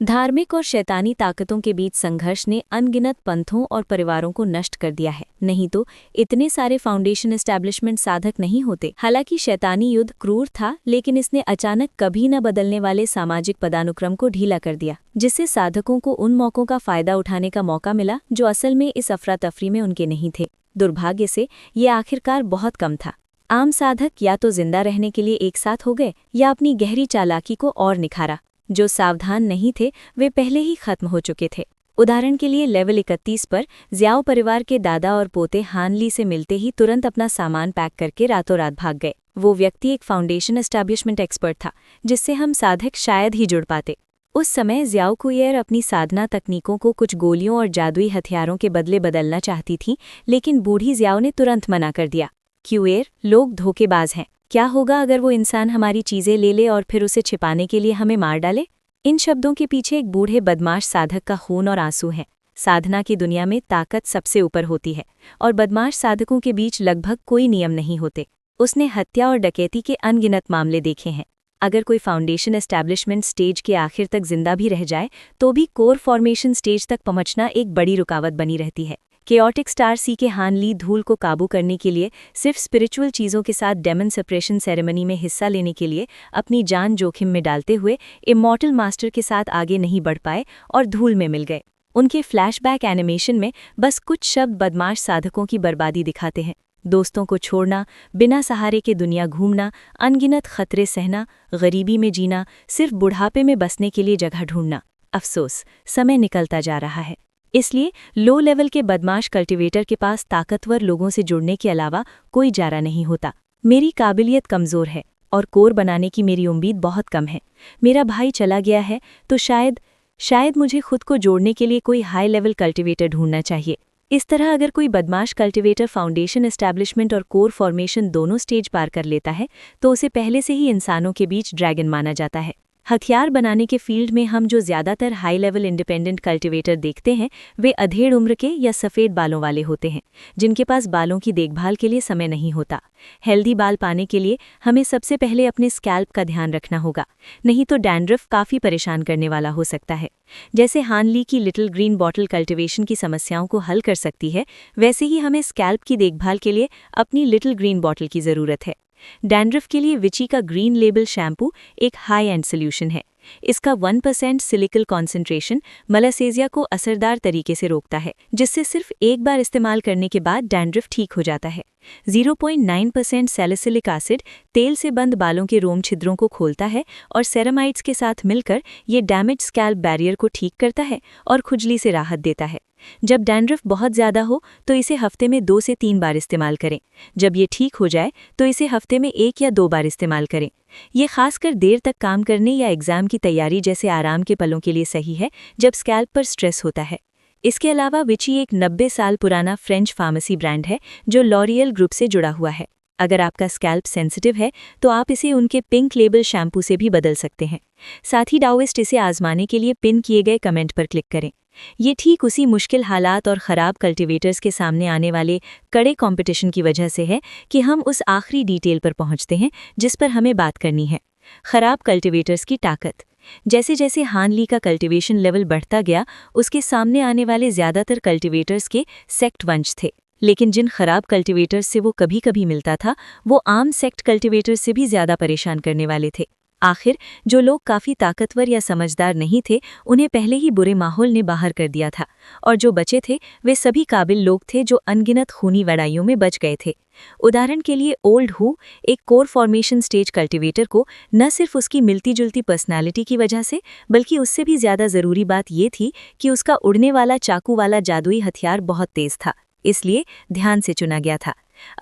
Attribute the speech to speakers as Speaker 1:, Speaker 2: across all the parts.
Speaker 1: धार्मिक और शैतानी ताकतों के बीच संघर्ष ने अनगिनत पंथों और परिवारों को नष्ट कर दिया है। नहीं तो इतने सारे फाउंडेशन एस्टैब्लिशमेंट साधक नहीं होते। हालांकि शैतानी युद्ध क्रूर था, लेकिन इसने अचानक कभी न बदलने वाले सामाजिक पदानुक्रम को ढीला कर दिया, जिससे साधकों को उन मौकों का फायदा उठाने का मौका मिला जो असल में इस अफरा तफरी में उनके नहीं थे। दुर्भाग्य से ये आखिरकार बहुत कम था। आम साधक या तो जिंदा रहने के लिए एक साथ हो गए या अपनी गहरी चालाकी को और निखारा। जो सावधान नहीं थे वे पहले ही खत्म हो चुके थे। उदाहरण के लिए लेवल 31 पर ज़ियाओ परिवार के दादा और पोते हान ली से मिलते ही तुरंत अपना सामान पैक करके रातों रात भाग गए। वो व्यक्ति एक फाउंडेशन एस्टैब्लिशमेंट एक्सपर्ट था, जिससे हम साधक शायद ही जुड़ पाते। उस समय ज़ियाओ कुइएर अपनी साधना तकनीकों को कुछ गोलियों और जादुई हथियारों के बदले बदलना चाहती थी, लेकिन बूढ़ी ज़ियाओ ने तुरंत मना कर दिया। कुइएर, लोग धोखेबाज हैं। क्या होगा अगर वो इंसान हमारी चीज़ें ले ले और फिर उसे छिपाने के लिए हमें मार डाले? इन शब्दों के पीछे एक बूढ़े बदमाश साधक का खून और आंसू है। साधना की दुनिया में ताकत सबसे ऊपर होती है और बदमाश साधकों के बीच लगभग कोई नियम नहीं होते। उसने हत्या और डकैती के अनगिनत मामले देखे हैं। अगर कोई फाउंडेशन एस्टैब्लिशमेंट स्टेज के आखिर तक जिंदा भी रह जाए तो भी कोर फॉर्मेशन स्टेज तक पहुंचना एक बड़ी रुकावट बनी रहती है। केओटिक स्टार सी के हान ली धूल को काबू करने के लिए सिर्फ स्पिरिचुअल चीज़ों के साथ डेमन सेपरेशन सेरेमनी में हिस्सा लेने के लिए अपनी जान जोखिम में डालते हुए इमॉर्टल मास्टर के साथ आगे नहीं बढ़ पाए और धूल में मिल गए। उनके फ्लैशबैक एनिमेशन में बस कुछ शब्द बदमाश साधकों की बर्बादी दिखाते हैं। दोस्तों को छोड़ना, बिना सहारे के दुनिया घूमना, अनगिनत खतरे सहना, गरीबी में जीना, सिर्फ बुढ़ापे में बसने के लिए जगह ढूंढना। अफसोस, समय निकलता जा रहा है। इसलिए लो लेवल के बदमाश कल्टीवेटर के पास ताकतवर लोगों से जुड़ने के अलावा कोई चारा नहीं होता। मेरी काबिलियत कमज़ोर है और कोर बनाने की मेरी उम्मीद बहुत कम है। मेरा भाई चला गया है तो शायद मुझे खुद को जोड़ने के लिए कोई हाई लेवल कल्टीवेटर ढूंढना चाहिए। इस तरह अगर कोई बदमाश कल्टीवेटर फाउंडेशन एस्टैब्लिशमेंट और कोर फॉर्मेशन दोनों स्टेज पार कर लेता है तो उसे पहले से ही इंसानों के बीच ड्रैगन माना जाता है। हथियार बनाने के फील्ड में हम जो ज़्यादातर हाई लेवल इंडिपेंडेंट कल्टीवेटर देखते हैं वे अधेड़ उम्र के या सफ़ेद बालों वाले होते हैं, जिनके पास बालों की देखभाल के लिए समय नहीं होता। हेल्दी बाल पाने के लिए हमें सबसे पहले अपने स्कैल्प का ध्यान रखना होगा, नहीं तो डैंड्रफ काफ़ी परेशान करने वाला हो सकता है। जैसे हान ली की लिटिल ग्रीन बॉटल कल्टीवेशन की समस्याओं को हल कर सकती है, वैसे ही हमें स्कैल्प की देखभाल के लिए अपनी लिटिल ग्रीन बॉटल की ज़रूरत है। डैंड्रफ के लिए विची का ग्रीन लेबल शैम्पू एक हाई एंड सोल्यूशन है। इसका 1% सिलिकल कॉन्सेंट्रेशन मलासेजिया को असरदार तरीके से रोकता है, जिससे सिर्फ एक बार इस्तेमाल करने के बाद डैंड्रफ ठीक हो जाता है। 0.9% सैलिसिलिक एसिड तेल से बंद बालों के रोम छिद्रों को खोलता है और सेरामाइड्स के साथ मिलकर ये डैमेज स्कैल्प बैरियर को ठीक करता है और खुजली से राहत देता है। जब डैंड्रफ बहुत ज़्यादा हो तो इसे हफ्ते में 2 से 3 बार इस्तेमाल करें। जब ये ठीक हो जाए तो इसे हफ्ते में 1 या 2 बार इस्तेमाल करें। ये खासकर देर तक काम करने या एग्ज़ाम की तैयारी जैसे आराम के पलों के लिए सही है, जब स्कैल्प पर स्ट्रेस होता है। इसके अलावा विची एक 90 साल पुराना फ्रेंच फार्मेसी ब्रांड है जो लॉरियल ग्रुप से जुड़ा हुआ है। अगर आपका स्कैल्प सेंसिटिव है तो आप इसे उनके पिंक लेबल शैम्पू से भी बदल सकते हैं। साथ ही डाओइस्ट इसे आजमाने के लिए पिन किए गए कमेंट पर क्लिक करें। ये ठीक उसी मुश्किल हालात और ख़राब कल्टीवेटर्स के सामने आने वाले कड़े कंपटीशन की वजह से है कि हम उस आखिरी डिटेल पर पहुंचते हैं जिस पर हमें बात करनी है। ख़राब कल्टीवेटर्स की ताकत। जैसे जैसे हान ली का कल्टीवेशन लेवल बढ़ता गया, उसके सामने आने वाले ज़्यादातर कल्टीवेटर्स के सेक्ट वंश थे, लेकिन जिन खराब कल्टीवेटर्स से वो कभी कभी मिलता था वो आम सेक्ट कल्टीवेटर्स से भी ज़्यादा परेशान करने वाले थे। आखिर जो लोग काफ़ी ताकतवर या समझदार नहीं थे उन्हें पहले ही बुरे माहौल ने बाहर कर दिया था, और जो बचे थे वे सभी काबिल लोग थे जो अनगिनत खूनी लड़ाइयों में बच गए थे। उदाहरण के लिए ओल्ड हू एक कोर फॉर्मेशन स्टेज कल्टीवेटर को न सिर्फ उसकी मिलती जुलती पर्सनालिटी की वजह से, बल्कि उससे भी ज़्यादा ज़रूरी बात ये थी कि उसका उड़ने वाला चाकू वाला जादुई हथियार बहुत तेज़ था, इसलिए ध्यान से चुना गया था।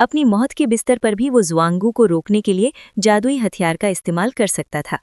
Speaker 1: अपनी मौत के बिस्तर पर भी वो ज़ुआंगू को रोकने के लिए जादुई हथियार का इस्तेमाल कर सकता था।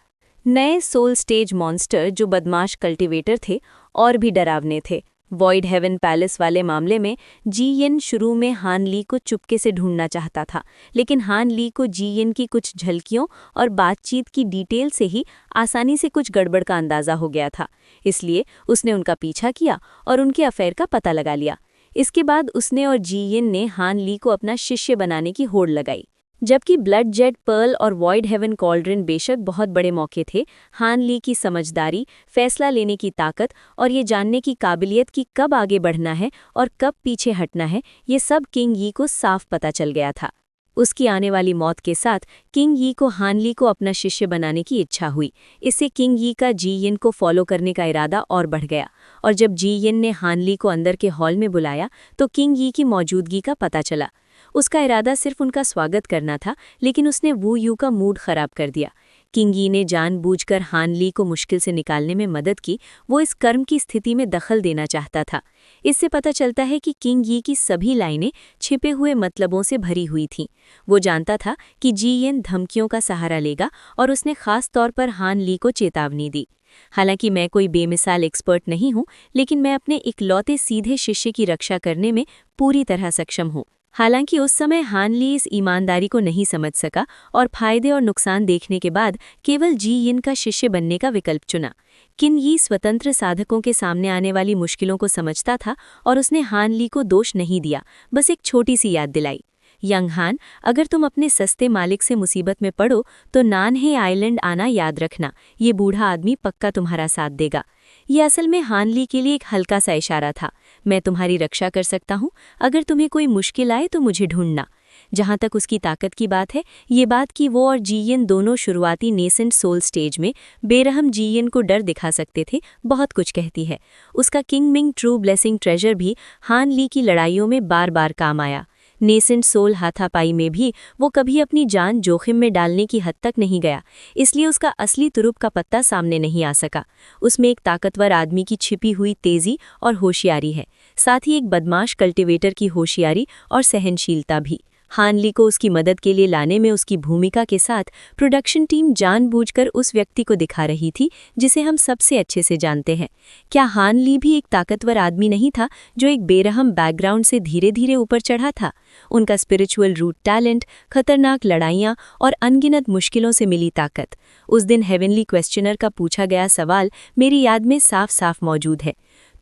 Speaker 1: नए सोल स्टेज मॉन्स्टर जो बदमाश कल्टीवेटर थे और भी डरावने थे। वॉइड हेवन पैलेस वाले मामले में जी येन शुरू में हान ली को चुपके से ढूंढना चाहता था, लेकिन हान ली को जी येन की कुछ झलकियों और बातचीत की डिटेल से ही आसानी से कुछ गड़बड़ का अंदाज़ा हो गया था। इसलिए उसने उनका पीछा किया और उनके अफेयर का पता लगा लिया। इसके बाद उसने और जी येन ने हान ली को अपना शिष्य बनाने की होड़ लगाई। जबकि ब्लड जेट, पर्ल और वॉइड हेवन कॉल्ड्रन बेशक बहुत बड़े मौके थे, हान ली की समझदारी, फैसला लेने की ताकत और ये जानने की काबिलियत कि कब आगे बढ़ना है और कब पीछे हटना है, ये सब किंग यी को साफ पता चल गया था। उसकी आने वाली मौत के साथ किंग यी को हान ली को अपना शिष्य बनाने की इच्छा हुई। इससे किंग यी का जी यिन को फॉलो करने का इरादा और बढ़ गया, और जब जी यिन ने हान ली को अंदर के हॉल में बुलाया तो किंग यी की मौजूदगी का पता चला। उसका इरादा सिर्फ उनका स्वागत करना था, लेकिन उसने वू यू का मूड खराब कर दिया। किंग यी ने जानबूझकर हान ली को मुश्किल से निकालने में मदद की। वो इस कर्म की स्थिति में दखल देना चाहता था। इससे पता चलता है कि किंग यी की सभी लाइनें छिपे हुए मतलबों से भरी हुई थीं। वो जानता था कि जी यिन धमकियों का सहारा लेगा, और उसने खास तौर पर हान ली को चेतावनी दी। हालांकि मैं कोई बेमिसाल एक्सपर्ट नहीं हूं, लेकिन मैं अपने इकलौते सीधे शिष्य की रक्षा करने में पूरी तरह सक्षम हूं। हालांकि उस समय हान ली इस ईमानदारी को नहीं समझ सका और फायदे और नुकसान देखने के बाद केवल जी यिन का शिष्य बनने का विकल्प चुना। किंग यी स्वतंत्र साधकों के सामने आने वाली मुश्किलों को समझता था, और उसने हान ली को दोष नहीं दिया, बस एक छोटी सी याद दिलाई। यंग हान, अगर तुम अपने सस्ते मालिक से मुसीबत में पड़ो तो नानहे आइलैंड आना याद रखना। ये बूढ़ा आदमी पक्का तुम्हारा साथ देगा। ये असल में हान ली के लिए एक हल्का सा इशारा था। मैं तुम्हारी रक्षा कर सकता हूँ, अगर तुम्हें कोई मुश्किल आए तो मुझे ढूंढना। जहाँ तक उसकी ताकत की बात है, ये बात कि वो और जी यिन दोनों शुरुआती नेसेंट सोल स्टेज में बेरहम जी यिन को डर दिखा सकते थे, बहुत कुछ कहती है। उसका king Ming true blessing treasure भी हान ली की लड़ाइयों में बार बार काम आया। नेसेंट सोल हाथापाई में भी वो कभी अपनी जान जोखिम में डालने की हद तक नहीं गया, इसलिए उसका असली तुरुप का पत्ता सामने नहीं आ सका। उसमें एक ताकतवर आदमी की छिपी हुई तेजी और होशियारी है, साथ ही एक बदमाश कल्टीवेटर की होशियारी और सहनशीलता भी। हान ली को उसकी मदद के लिए लाने में उसकी भूमिका के साथ प्रोडक्शन टीम जानबूझकर उस व्यक्ति को दिखा रही थी जिसे हम सबसे अच्छे से जानते हैं। क्या हान ली भी एक ताकतवर आदमी नहीं था जो एक बेरहम बैकग्राउंड से धीरे धीरे ऊपर चढ़ा था? उनका स्पिरिचुअल रूट टैलेंट, खतरनाक लड़ाइयाँ और अनगिनत मुश्किलों से मिली ताकत। उस दिन हेवनली क्वेश्चनर का पूछा गया सवाल मेरी याद में साफ साफ मौजूद है।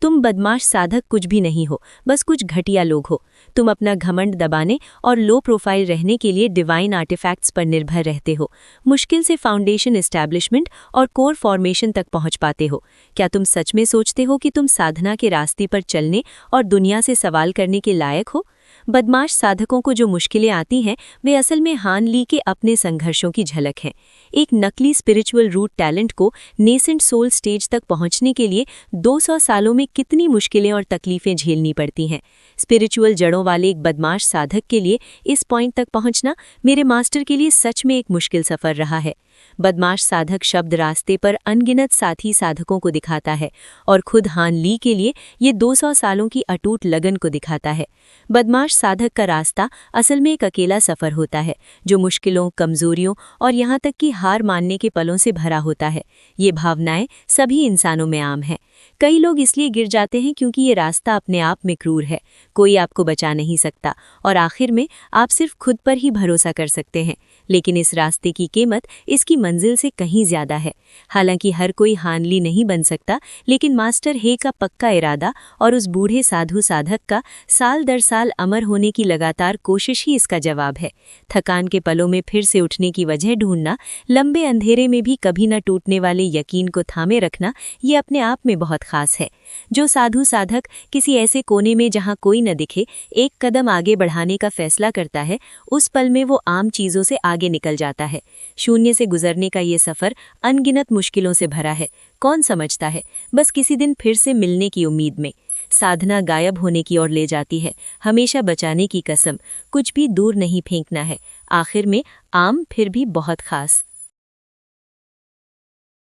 Speaker 1: तुम बदमाश साधक कुछ भी नहीं हो, बस कुछ घटिया लोग हो। तुम अपना घमंड दबाने और लो प्रोफाइल रहने के लिए डिवाइन आर्टिफैक्ट्स पर निर्भर रहते हो। मुश्किल से फाउंडेशन एस्टैब्लिशमेंट और कोर फॉर्मेशन तक पहुंच पाते हो। क्या तुम सच में सोचते हो कि तुम साधना के रास्ते पर चलने और दुनिया से सवाल करने के लायक हो? बदमाश साधकों को जो मुश्किलें आती हैं, वे असल में हान ली के अपने संघर्षों की झलक हैं। एक नकली स्पिरिचुअल रूट टैलेंट को नेसेंट सोल स्टेज तक पहुंचने के लिए 200 सालों में कितनी मुश्किलें और तकलीफें झेलनी पड़ती हैं। स्पिरिचुअल जड़ों वाले एक बदमाश साधक के लिए इस पॉइंट तक पहुंचना मेरे मास्टर के लिए सच में एक मुश्किल सफर रहा है। बदमाश साधक शब्द रास्ते पर अनगिनत साथी साधकों को दिखाता है, और खुद हान ली के लिए ये 200 सालों की अटूट लगन को दिखाता है। बदमाश साधक का रास्ता असल में एक अकेला सफर होता है, जो मुश्किलों, कमजोरियों और यहाँ तक कि हार मानने के पलों से भरा होता है। ये भावनाएं सभी इंसानों में आम हैं। कई लोग इसलिए गिर जाते हैं क्योंकि ये रास्ता अपने आप में क्रूर है, कोई आपको बचा नहीं सकता, और आखिर में आप सिर्फ खुद पर ही भरोसा कर सकते हैं। लेकिन इस रास्ते की कीमत इसकी मंजिल से कहीं ज्यादा है। हालांकि हर कोई हान ली नहीं बन सकता, लेकिन मास्टर हे का पक्का इरादा और उस बूढ़े साधु साधक का साल दर साल अमर होने की लगातार कोशिश ही इसका जवाब है। थकान के पलों में फिर से उठने की वजह ढूंढना, लंबे अंधेरे में भी कभी न टूटने वाले यकीन को थामे रखना, ये अपने आप में बहुत खास है। जो साधु साधक किसी ऐसे कोने में जहां कोई न दिखे एक कदम आगे बढ़ाने का फैसला करता है, उस पल में वो आम चीजों से आगे निकल जाता है। शून्य से गुजरने का ये सफर अनगिनत मुश्किलों से भरा है। कौन समझता है? बस किसी दिन फिर से मिलने की उम्मीद में। साधना गायब होने की ओर ले जाती है, हमेशा बचाने की कसम। कुछ भी दूर नहीं फेंकना है, आखिर में आम फिर भी बहुत खास।